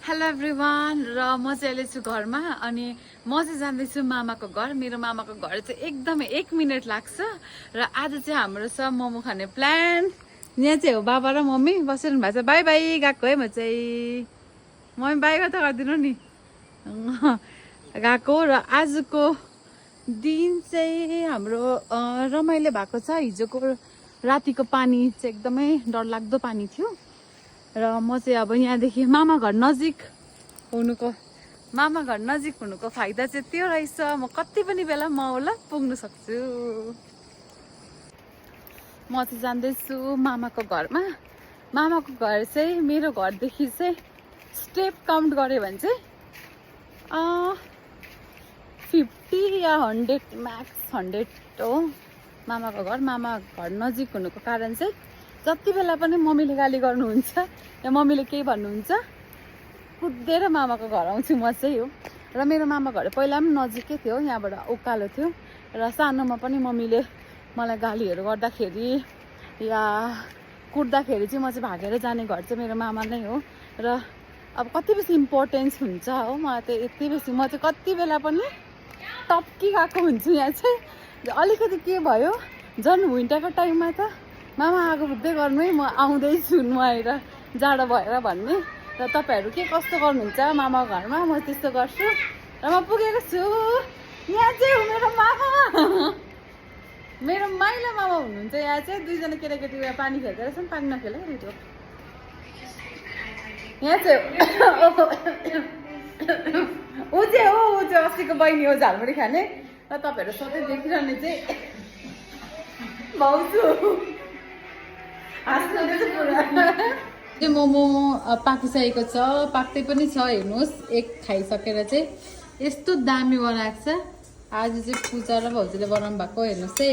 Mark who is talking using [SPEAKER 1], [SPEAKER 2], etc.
[SPEAKER 1] Hello everyone र म चाहिँ अहिले छु घरमा अनि म चाहिँ जाँदैछु मामाको घर। मेरो मामाको घर चाहिँ एकदमै 1 मिनट लाग्छ र आज चाहिँ हाम्रो छ मोमो खाने प्लान। यहाँ चाहिँ हो बाबा र मम्मी बसिरहनु भएको छ। बाई बाई गएको है म चाहिँ। मम्मी बाई त गरिदिनु नि। गएको र आजको दिन चाहिँ हाम्रो रमाइलो भएको छ। हिजोको रातिको पानी चाहिँ एकदमै डरलाग्दो पानी थियो र म चाहिँ अब यहाँदेखि मामा घर नजिक हुनुको फाइदा चाहिँ त्यो रहेछ, म कति पनि बेला माउला पुग्न सक्छु। म चाहिँ जाँदैछु मामाको घरमा। मामाको घर चाहिँ मेरो घरदेखि चाहिँ स्टेप काउन्ट गऱ्यो भने चाहिँ 50 या 100 म्याक्स 100 हो मामाको घर। मामा घर नजिक हुनुको कारण चाहिँ जति बेला पनि मम्मीले गाली गर्नुहुन्छ या मम्मीले केही भन्नुहुन्छ कुदेर मामाको घर आउँछु म चाहिँ हो। र मेरो मामा घर पहिला पनि नजिकै थियो, यहाँबाट उकालो थियो र सानोमा पनि मम्मीले मलाई गालीहरू गर्दाखेरि या कुट्दाखेरि चाहिँ म चाहिँ भागेर जाने घर चाहिँ मेरो मामा नै हो। र अब कति बेसी इम्पोर्टेन्स हुन्छ हो मलाई त यति बेसी। म चाहिँ कति बेला पनि टप्की गएको हुन्छु। यहाँ चाहिँ अलिकति के भयो झन् विन्टरको टाइममा त मामा आगो फुक्दै गर्नु है, म आउँदैछु नुहाएर जाडो भएर भन्ने। र तपाईँहरू के कस्तो गर्नुहुन्छ मामा घरमा? म त्यस्तो गर्छु र म पुगेको छु। यहाँ चाहिँ हो मेरो मामा, मेरो माइला मामा हुनुहुन्छ। यहाँ चाहिँ दुईजना केटाकेटी पानी खेल्दै रहेछन्। पानी नखेल है रिटो। यहाँ चाहिँ ऊ चाहिँ अस्तिको बहिनी हो झालमुरी खाने। र तपाईँहरू सधैँ देखिरहने चाहिँ भाउजू मोमो पाकिसकेको छ, पाक्दै पनि छ। हेर्नुहोस्, एक खाइसकेर चाहिँ यस्तो दामी बनाएको छ। आज चाहिँ पूजा र भाउजूले बनाउनु भएको। हेर्नुहोस् है,